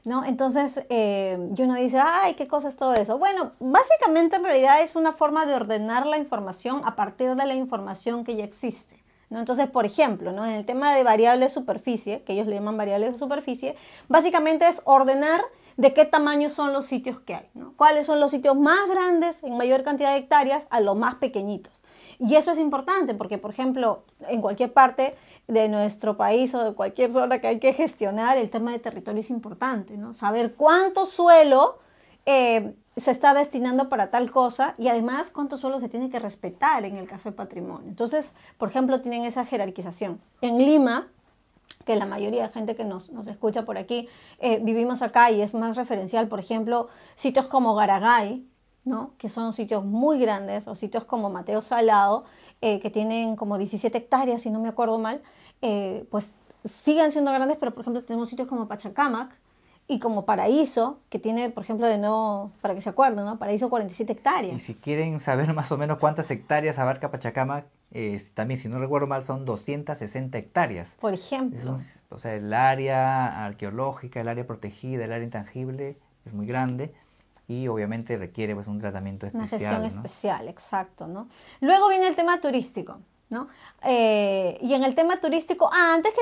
¿no? Entonces, y uno dice, ay, ¿qué cosa es todo eso? Bueno, básicamente en realidad es una forma de ordenar la información a partir de la información que ya existe, ¿no? Entonces, por ejemplo, ¿no? En el tema de variable de superficie, que ellos le llaman variable de superficie, básicamente es ordenar de qué tamaño son los sitios que hay, ¿no? Cuáles son los sitios más grandes en mayor cantidad de hectáreas a los más pequeñitos. Y eso es importante porque, por ejemplo, en cualquier parte de nuestro país o de cualquier zona que hay que gestionar, el tema de territorio es importante, ¿no? Saber cuánto suelo se está destinando para tal cosa y además cuánto suelo se tiene que respetar en el caso del patrimonio. Entonces, por ejemplo, tienen esa jerarquización. En Lima, que la mayoría de gente que nos escucha por aquí, vivimos acá y es más referencial, por ejemplo, sitios como Garagay, ¿no? Que son sitios muy grandes, o sitios como Mateo Salado, que tienen como 17 hectáreas, si no me acuerdo mal, pues siguen siendo grandes, pero por ejemplo tenemos sitios como Pachacamac y como Paraíso, que tiene, por ejemplo, de nuevo, para que se acuerden, ¿no? Paraíso 47 Y hectáreas, si quieren saber más o menos cuántas hectáreas abarca Pachacamac, también si no recuerdo mal son 260 hectáreas. por ejemplo. O sea, el área arqueológica, el área protegida, el área intangible es muy grande y obviamente requiere pues un tratamiento Una gestión especial, ¿no? especial, exacto, ¿no? Luego viene el tema turístico. ¿no? Y en el tema turístico, antes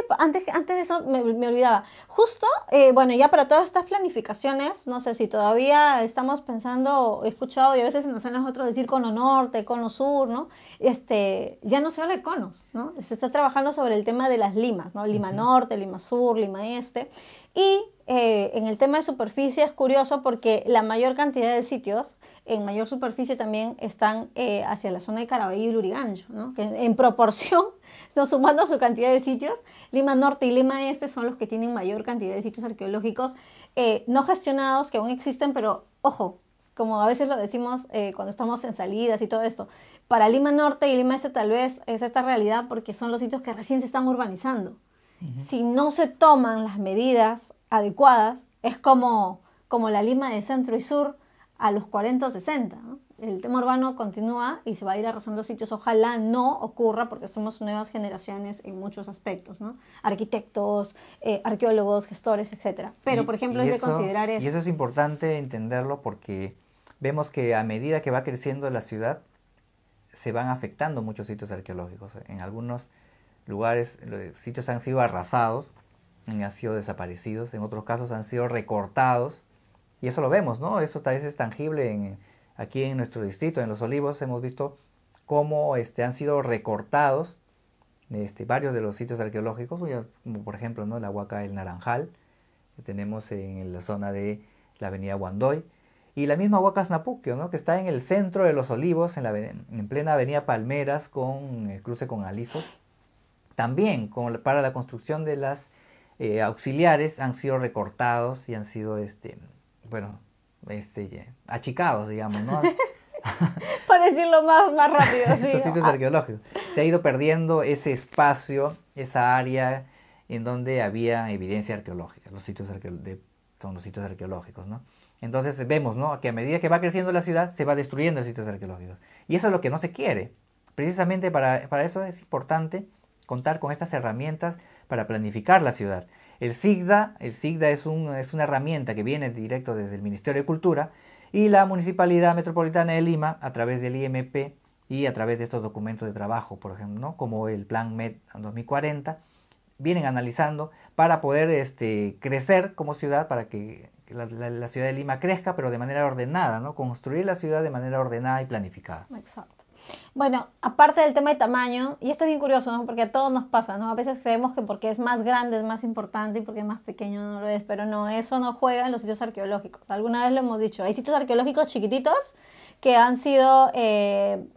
de eso me olvidaba, justo, bueno, ya para todas estas planificaciones, no sé si todavía estamos pensando, he escuchado y a veces nos hacen nosotros decir cono norte, cono sur, ¿no? Ya no se habla de conos, ¿no? Se está trabajando sobre el tema de las limas, ¿no? Lima norte, Lima sur, Lima este, y en el tema de superficie es curioso porque la mayor cantidad de sitios en mayor superficie también están hacia la zona de Caraballo y Lurigancho, ¿no? Que en proporción, no, sumando su cantidad de sitios, Lima Norte y Lima Este son los que tienen mayor cantidad de sitios arqueológicos no gestionados, que aún existen, pero ojo, como a veces lo decimos cuando estamos en salidas y todo esto, para Lima Norte y Lima Este tal vez es esta realidad porque son los sitios que recién se están urbanizando. Si no se toman las medidas adecuadas, es como la Lima de centro y sur a los 40 o 60, ¿no? El tema urbano continúa y se va a ir arrasando sitios. Ojalá no ocurra porque somos nuevas generaciones en muchos aspectos, ¿no? Arquitectos, arqueólogos, gestores, etcétera. Pero, por ejemplo, es de considerar eso. Y eso es importante entenderlo porque vemos que a medida que va creciendo la ciudad, se van afectando muchos sitios arqueológicos. En algunos lugares los sitios han sido arrasados, han sido desaparecidos, en otros casos han sido recortados, y eso lo vemos, ¿no? Eso tal vez es tangible aquí en nuestro distrito, en Los Olivos, hemos visto cómo han sido recortados varios de los sitios arqueológicos, como por ejemplo, ¿no? La Huaca El Naranjal, que tenemos en la zona de la avenida Guandoy, y la misma Huaca Snapuquio, ¿no? Que está en el centro de Los Olivos, en plena avenida Palmeras, con el cruce con Alisos. También para la construcción de las auxiliares han sido recortados y han sido, achicados, digamos, ¿no? Para decirlo más rápido, sí. Estos sitios arqueológicos. Se ha ido perdiendo ese espacio, esa área en donde había evidencia arqueológica. Son los sitios arqueológicos, ¿no? Entonces vemos, ¿no? Que a medida que va creciendo la ciudad, se va destruyendo los sitios arqueológicos. Y eso es lo que no se quiere. Precisamente para eso es importante contar con estas herramientas para planificar la ciudad. El SIGDA es una herramienta que viene directo desde el Ministerio de Cultura y la Municipalidad Metropolitana de Lima, a través del IMP y a través de estos documentos de trabajo, por ejemplo, ¿no? Como el Plan MED 2040, vienen analizando para poder crecer como ciudad, para que la ciudad de Lima crezca, pero de manera ordenada, ¿no? Construir la ciudad de manera ordenada y planificada. Exacto. Bueno, aparte del tema de tamaño, y esto es bien curioso, ¿no? Porque a todos nos pasa, ¿no? A veces creemos que porque es más grande es más importante y porque es más pequeño no lo es, pero no, eso no juega en los sitios arqueológicos. Alguna vez lo hemos dicho, hay sitios arqueológicos chiquititos que han sido de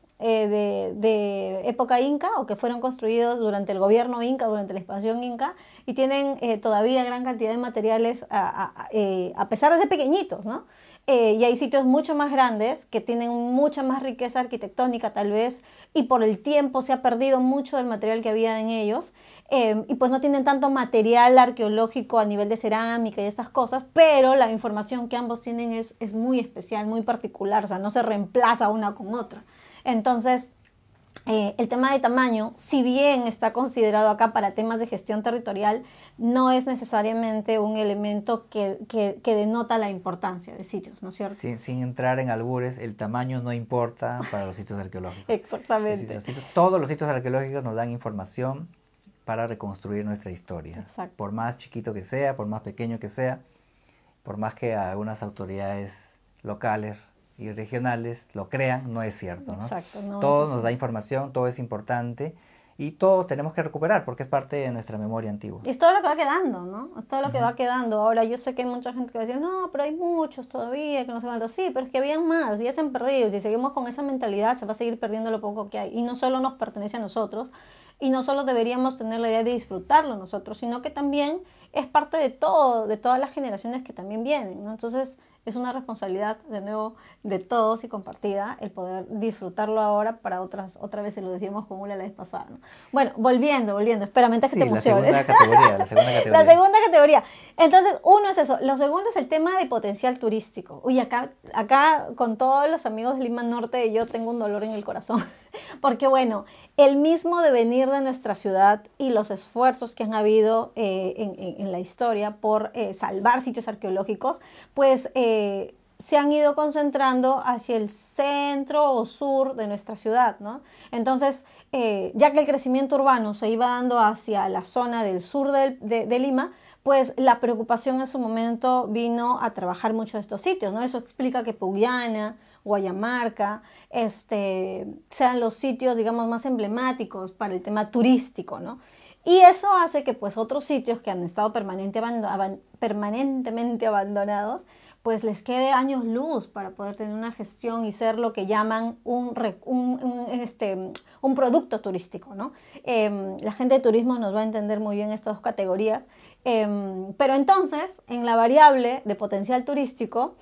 época inca o que fueron construidos durante el gobierno inca, durante la expansión inca, y tienen todavía gran cantidad de materiales a pesar de ser pequeñitos, ¿no? Y hay sitios mucho más grandes que tienen mucha más riqueza arquitectónica tal vez, y por el tiempo se ha perdido mucho del material que había en ellos, y pues no tienen tanto material arqueológico a nivel de cerámica y estas cosas, pero la información que ambos tienen es muy especial, muy particular, o sea, no se reemplaza una con otra. Entonces, el tema de tamaño, si bien está considerado acá para temas de gestión territorial, no es necesariamente un elemento que denota la importancia de sitios, ¿no es cierto? Sin entrar en albures, el tamaño no importa para los sitios arqueológicos. Exactamente. Todos los sitios arqueológicos nos dan información para reconstruir nuestra historia. Exacto. Por más chiquito que sea, por más pequeño que sea, por más que algunas autoridades locales y regionales lo crean, no es cierto, ¿no? Exacto, no todo nos da información, todo es importante y todo tenemos que recuperar porque es parte de nuestra memoria antigua. Y es todo lo que va quedando, ¿no? Es todo lo que va quedando. Ahora, yo sé que hay mucha gente que va a decir, no, pero hay muchos todavía, que no sé cuántos. Sí, pero es que habían más, ya se han perdido. Si seguimos con esa mentalidad, se va a seguir perdiendo lo poco que hay. Y no solo nos pertenece a nosotros, y no solo deberíamos tener la idea de disfrutarlo nosotros, sino que también es parte de todo, de todas las generaciones que también vienen, ¿no? Entonces, es una responsabilidad, de nuevo, de todos y compartida, el poder disfrutarlo ahora para otra vez se lo decíamos con una la vez pasada, ¿no? Bueno, volviendo, espérame antes que te emociones. La segunda categoría. La segunda categoría. Entonces, uno es eso. Lo segundo es el tema de potencial turístico. Uy, acá con todos los amigos de Lima Norte, yo tengo un dolor en el corazón. Porque, bueno, el mismo devenir de nuestra ciudad y los esfuerzos que han habido en la historia por salvar sitios arqueológicos, pues se han ido concentrando hacia el centro o sur de nuestra ciudad, ¿no? Entonces, ya que el crecimiento urbano se iba dando hacia la zona del sur de Lima, pues la preocupación en su momento vino a trabajar mucho de estos sitios, ¿no? Eso explica que Pugliana, Guayamarca, sean los sitios, digamos, más emblemáticos para el tema turístico, ¿no? Y eso hace que pues otros sitios que han estado permanentemente abandonados, pues les quede años luz para poder tener una gestión y ser lo que llaman un producto turístico, ¿no? La gente de turismo nos va a entender muy bien estas dos categorías, pero entonces en la variable de potencial turístico,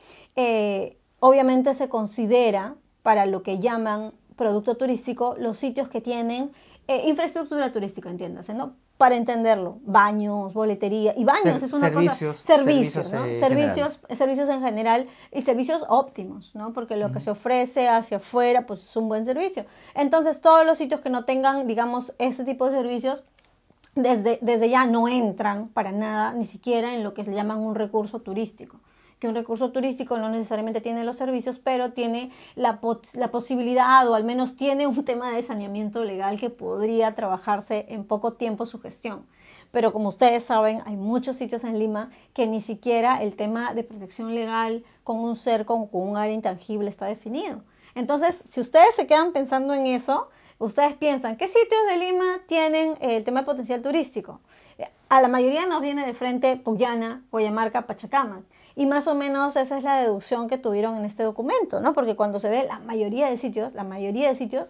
obviamente se considera para lo que llaman producto turístico los sitios que tienen infraestructura turística, entiéndase, ¿no? Para entenderlo, baños, boletería, y baños es una servicios, cosa, servicios, ¿no? generales. Servicios en general y servicios óptimos, ¿no? Porque lo que se ofrece hacia afuera, pues es un buen servicio. Entonces, todos los sitios que no tengan, digamos, ese tipo de servicios, desde ya no entran para nada, ni siquiera en lo que se llaman un recurso turístico. Que un recurso turístico no necesariamente tiene los servicios, pero tiene la posibilidad, o al menos tiene un tema de saneamiento legal que podría trabajarse en poco tiempo su gestión. Pero como ustedes saben, hay muchos sitios en Lima que ni siquiera el tema de protección legal con un cerco, con un área intangible está definido. Entonces, si ustedes se quedan pensando en eso, ustedes piensan, ¿qué sitios de Lima tienen el tema de potencial turístico? A la mayoría nos viene de frente Pullana, Guayamarca, Pachacamac. Y más o menos esa es la deducción que tuvieron en este documento, ¿no? Porque cuando se ve la mayoría de sitios,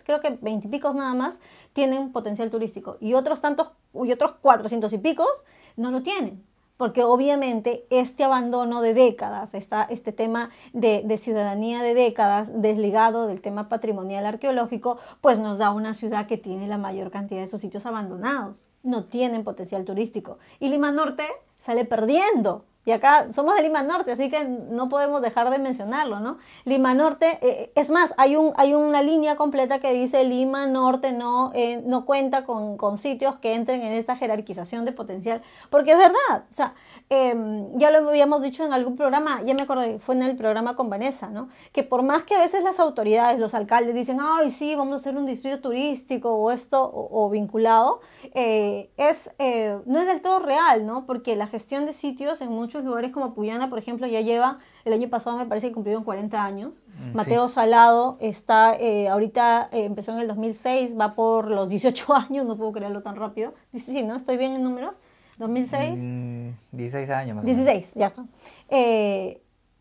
creo que 20 y picos nada más, tienen potencial turístico. Y otros 400 y picos no lo tienen. Porque obviamente este abandono de décadas, este tema de ciudadanía de décadas desligado del tema patrimonial arqueológico, pues nos da una ciudad que tiene la mayor cantidad de esos sitios abandonados. No tienen potencial turístico. Y Lima Norte sale perdiendo. Y acá somos de Lima Norte, así que no podemos dejar de mencionarlo, ¿no? Lima Norte, es más, hay una línea completa que dice Lima Norte no cuenta con sitios que entren en esta jerarquización de potencial, porque es verdad, o sea, ya lo habíamos dicho en algún programa, ya me acordé, fue en el programa con Vanessa, ¿no? Que por más que a veces las autoridades, los alcaldes dicen, ay, sí, vamos a hacer un distrito turístico o esto, o vinculado, no es del todo real, ¿no? Porque la gestión de sitios en muchos lugares como Pullana, por ejemplo, ya lleva, el año pasado me parece que cumplieron 40 años. Mateo Sí. Salado está, ahorita empezó en el 2006, va por los 18 años, no puedo creerlo tan rápido. Sí, ¿no? ¿Estoy bien en números? 2006. 16 años más o menos. 16, ya está.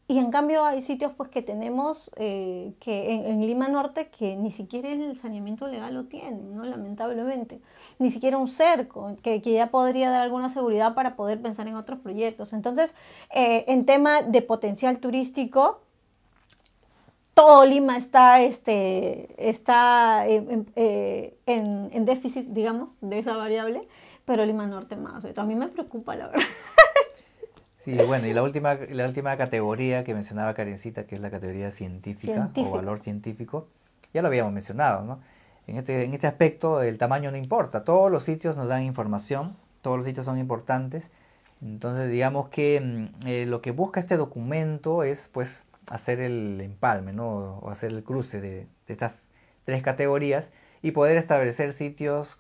Y en cambio hay sitios pues que tenemos que en Lima Norte que ni siquiera el saneamiento legal lo tienen, ¿no? Lamentablemente. Ni siquiera un cerco que ya podría dar alguna seguridad para poder pensar en otros proyectos. Entonces, en tema de potencial turístico, todo Lima está en déficit, digamos, de esa variable, pero Lima Norte más. A mí me preocupa, la verdad. Sí, bueno, y la última categoría que mencionaba Karencita, que es la categoría científica o valor científico, ya lo habíamos mencionado, ¿no? En este aspecto el tamaño no importa, todos los sitios nos dan información, todos los sitios son importantes, entonces digamos que lo que busca este documento es pues hacer el empalme, ¿no? O hacer el cruce de estas tres categorías y poder establecer sitios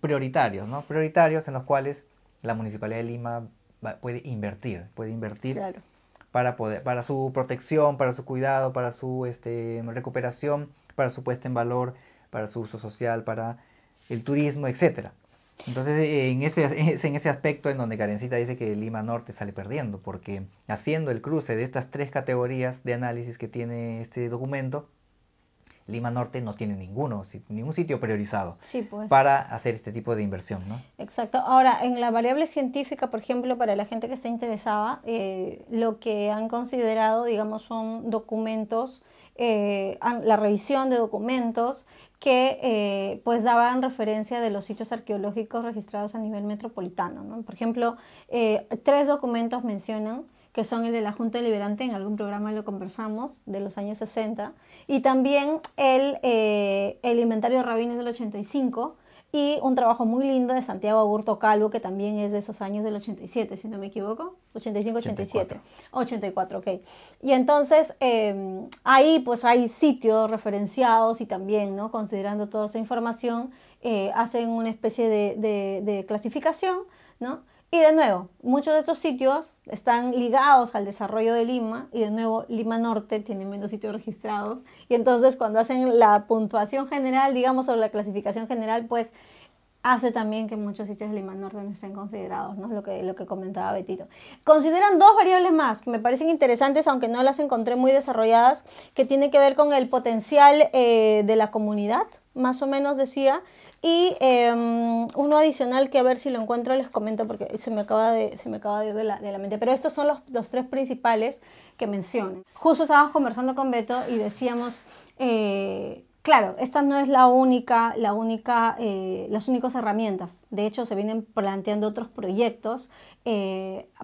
prioritarios, ¿no? Prioritarios en los cuales la Municipalidad de Lima puede invertir Claro. para su protección, para su cuidado, para su recuperación, para su puesta en valor, para su uso social, para el turismo, etcétera. Entonces, en ese aspecto en donde Karencita dice que Lima Norte sale perdiendo, porque haciendo el cruce de estas tres categorías de análisis que tiene este documento, Lima Norte no tiene ningún sitio priorizado Sí, pues. para hacer este tipo de inversión, ¿no? Exacto. Ahora, en la variable científica, por ejemplo, para la gente que está interesada, lo que han considerado, digamos, son documentos, la revisión de documentos que pues daban referencia de los sitios arqueológicos registrados a nivel metropolitano, ¿no? Por ejemplo, 3 documentos mencionan que son el de la Junta Deliberante, en algún programa lo conversamos, de los años 60, y también el inventario de Rabines del 85, y un trabajo muy lindo de Santiago Agurto Calvo, que también es de esos años del 87, si no me equivoco, 85, 87, 84, ok. Y entonces ahí pues hay sitios referenciados y también, ¿no? Considerando toda esa información, hacen una especie de clasificación, ¿no? Y de nuevo, muchos de estos sitios están ligados al desarrollo de Lima y de nuevo Lima Norte tiene menos sitios registrados y entonces cuando hacen la puntuación general, digamos, o la clasificación general, pues hace también que muchos sitios de Lima Norte no estén considerados, ¿no? Lo que comentaba Betito. Consideran dos variables más que me parecen interesantes, aunque no las encontré muy desarrolladas, que tiene que ver con el potencial de la comunidad, más o menos decía, y uno adicional que a ver si lo encuentro les comento porque se me acaba de ir de la mente. Pero estos son los tres principales que mencionan. Justo estábamos conversando con Beto y decíamos, claro, esta no es las únicas herramientas. De hecho, se vienen planteando otros proyectos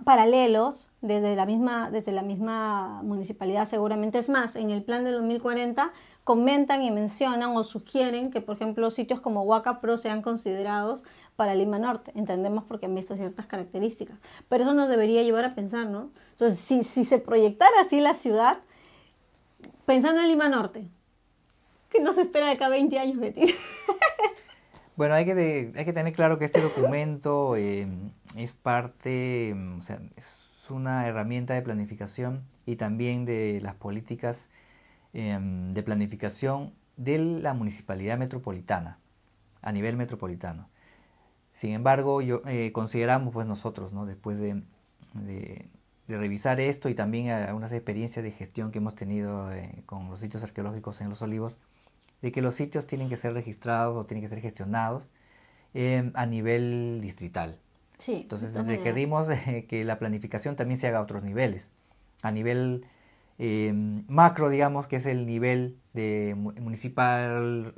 paralelos desde la misma municipalidad seguramente. Es más, en el plan del 2040 comentan y mencionan o sugieren que, por ejemplo, sitios como Huaca Pro sean considerados para Lima Norte. Entendemos porque han visto ciertas características. Pero eso nos debería llevar a pensar, ¿no? Entonces, si se proyectara así la ciudad, pensando en Lima Norte, ¿qué nos espera de acá 20 años, Betty? Bueno, hay que tener claro que este documento es parte, o sea, es una herramienta de planificación y también de las políticas de planificación de la municipalidad metropolitana, a nivel metropolitano. Sin embargo, consideramos pues nosotros, ¿no? Después de revisar esto y también algunas experiencias de gestión que hemos tenido con los sitios arqueológicos en Los Olivos, de que los sitios tienen que ser registrados o tienen que ser gestionados a nivel distrital. Sí, entonces requerimos que la planificación también se haga a otros niveles, a nivel macro, digamos, que es el nivel de municipal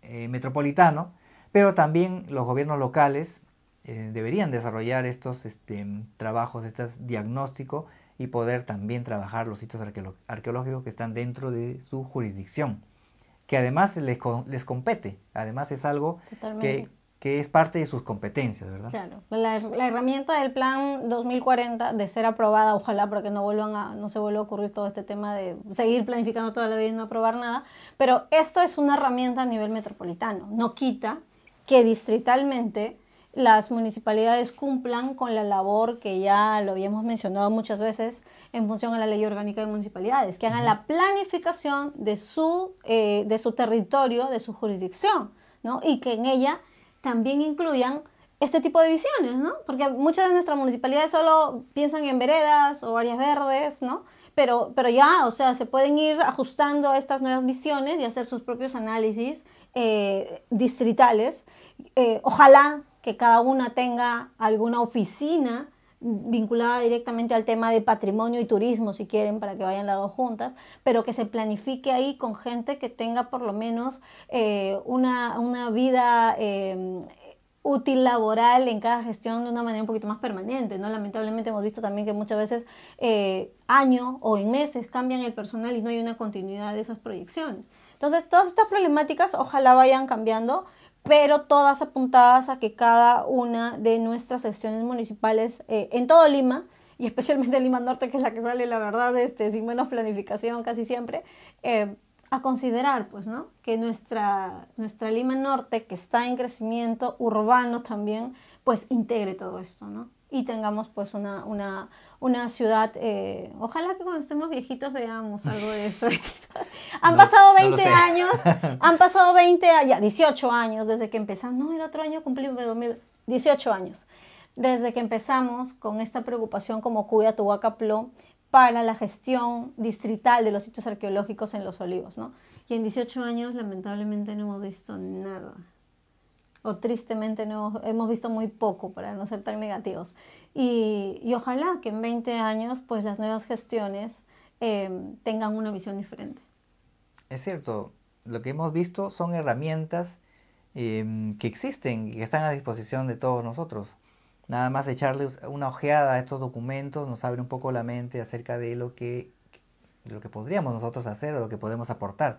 metropolitano, pero también los gobiernos locales deberían desarrollar estos trabajos, estos diagnósticos y poder también trabajar los sitios arqueológicos que están dentro de su jurisdicción, que además les compete, además es algo que es parte de sus competencias, ¿verdad? Claro, la herramienta del plan 2040 de ser aprobada, ojalá para que no se vuelva a ocurrir todo este tema de seguir planificando toda la vida y no aprobar nada, pero esto es una herramienta a nivel metropolitano, no quita que distritalmente las municipalidades cumplan con la labor que ya lo habíamos mencionado muchas veces en función a la ley orgánica de municipalidades, que hagan la planificación de su territorio, de su jurisdicción, ¿no? Y que en ella también incluyan este tipo de visiones, ¿no? Porque muchas de nuestras municipalidades solo piensan en veredas o áreas verdes, ¿no? Pero ya, o sea, se pueden ir ajustando a estas nuevas visiones y hacer sus propios análisis distritales. Ojalá que cada una tenga alguna oficina vinculada directamente al tema de patrimonio y turismo, si quieren, para que vayan las dos juntas, pero que se planifique ahí con gente que tenga por lo menos una vida útil laboral en cada gestión de una manera un poquito más permanente, ¿no? Lamentablemente hemos visto también que muchas veces año o en meses cambian el personal y no hay una continuidad de esas proyecciones. Entonces, todas estas problemáticas ojalá vayan cambiando, pero todas apuntadas a que cada una de nuestras secciones municipales en todo Lima, y especialmente en Lima Norte, que es la que sale, la verdad, sin menos planificación casi siempre, a considerar, pues, ¿no? Que nuestra Lima Norte, que está en crecimiento urbano también, pues integre todo esto, ¿no? Y tengamos pues una ciudad, ojalá que cuando estemos viejitos veamos algo de esto. Han pasado 20 años, han pasado 18 años desde que empezamos, no, el otro año cumplimos 18 años, desde que empezamos con esta preocupación como Cuya Huaca Pro para la gestión distrital de los sitios arqueológicos en Los Olivos, ¿no? Y en 18 años lamentablemente no hemos visto nada. O tristemente no, hemos visto muy poco, para no ser tan negativos. Y ojalá que en 20 años pues las nuevas gestiones tengan una visión diferente. Es cierto, lo que hemos visto son herramientas que existen y que están a disposición de todos nosotros. Nada más echarles una ojeada a estos documentos nos abre un poco la mente acerca de lo que podríamos nosotros hacer o lo que podemos aportar.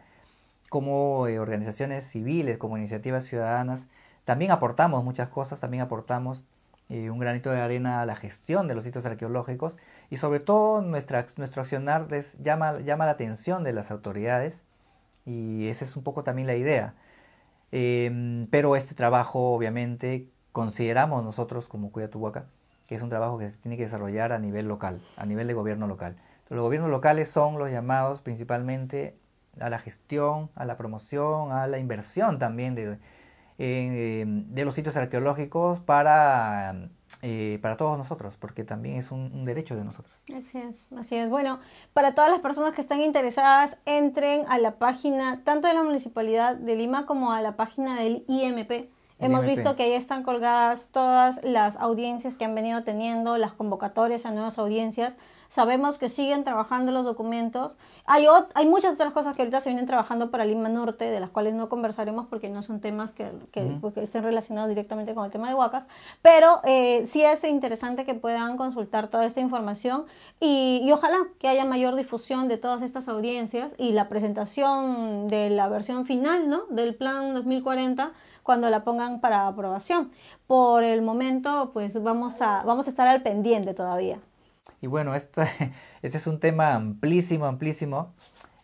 como organizaciones civiles, como iniciativas ciudadanas, también aportamos muchas cosas, también aportamos un granito de arena a la gestión de los sitios arqueológicos y sobre todo nuestro accionar llama la atención de las autoridades y esa es un poco también la idea. Pero este trabajo obviamente consideramos nosotros como Cuyatuhuaca que es un trabajo que se tiene que desarrollar a nivel local, a nivel de gobierno local. Entonces, los gobiernos locales son los llamados principalmente a la gestión, a la promoción, a la inversión también de los sitios arqueológicos para todos nosotros, porque también es un derecho de nosotros. Así es, así es. Bueno, para todas las personas que están interesadas, entren a la página tanto de la Municipalidad de Lima como a la página del IMP. Hemos visto que ahí están colgadas todas las audiencias que han venido teniendo, las convocatorias a nuevas audiencias. Sabemos que siguen trabajando los documentos. Hay muchas otras cosas que ahorita se vienen trabajando para Lima Norte, de las cuales no conversaremos porque no son temas que estén relacionados directamente con el tema de huacas. Pero sí es interesante que puedan consultar toda esta información y ojalá que haya mayor difusión de todas estas audiencias y la presentación de la versión final, ¿no?, del Plan 2040 cuando la pongan para aprobación. Por el momento, pues vamos a estar al pendiente todavía. Y bueno, este es un tema amplísimo, amplísimo.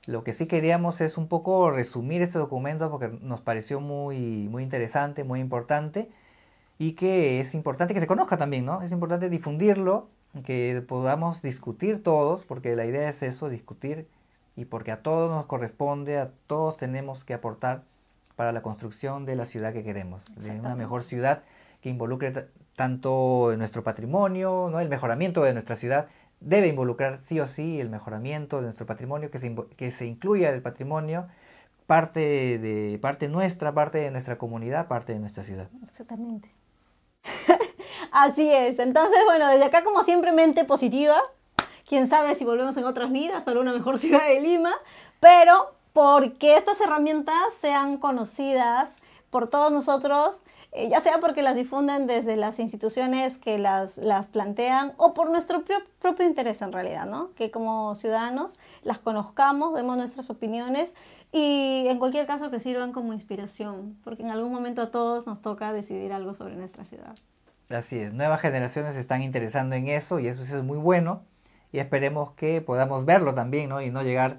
Lo que sí queríamos es un poco resumir este documento porque nos pareció muy, muy interesante, muy importante y que es importante que se conozca también, ¿no? Es importante difundirlo, que podamos discutir todos, porque la idea es eso, discutir, y porque a todos nos corresponde, a todos tenemos que aportar para la construcción de la ciudad que queremos, de una mejor ciudad que involucre tanto nuestro patrimonio, ¿no? El mejoramiento de nuestra ciudad debe involucrar sí o sí el mejoramiento de nuestro patrimonio, que se incluya el patrimonio, parte de nuestra comunidad, parte de nuestra ciudad. Exactamente. Así es. Entonces, bueno, desde acá como siempre mente positiva. Quién sabe si volvemos en otras vidas para una mejor ciudad de Lima, pero porque estas herramientas sean conocidas por todos nosotros, ya sea porque las difunden desde las instituciones que las plantean o por nuestro propio interés en realidad, ¿no? Que como ciudadanos las conozcamos, demos nuestras opiniones y en cualquier caso que sirvan como inspiración, porque en algún momento a todos nos toca decidir algo sobre nuestra ciudad. Así es, nuevas generaciones se están interesando en eso y eso es muy bueno y esperemos que podamos verlo también, ¿no? Y no llegar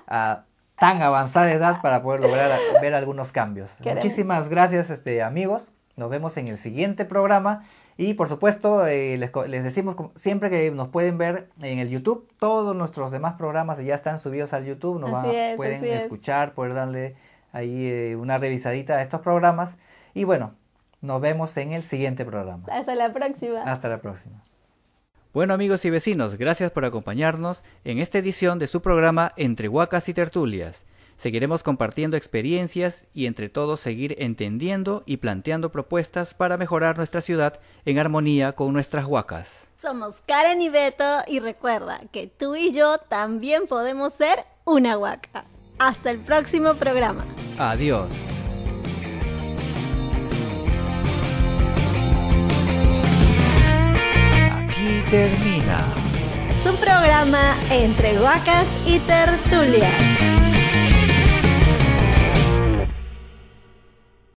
a tan avanzada edad para poder lograr ver algunos cambios. Muchísimas gracias, amigos. Nos vemos en el siguiente programa. Y por supuesto, les decimos siempre que nos pueden ver en el YouTube. Todos nuestros demás programas ya están subidos al YouTube. Pueden escuchar, poder darle ahí una revisadita a estos programas. Y bueno, nos vemos en el siguiente programa. Hasta la próxima. Hasta la próxima. Bueno, amigos y vecinos, gracias por acompañarnos en esta edición de su programa Entre Huacas y Tertulias. Seguiremos compartiendo experiencias y entre todos seguir entendiendo y planteando propuestas para mejorar nuestra ciudad en armonía con nuestras huacas. Somos Karen y Beto y recuerda que tú y yo también podemos ser una huaca. Hasta el próximo programa. Adiós. Termina su programa Entre Huacas y Tertulias.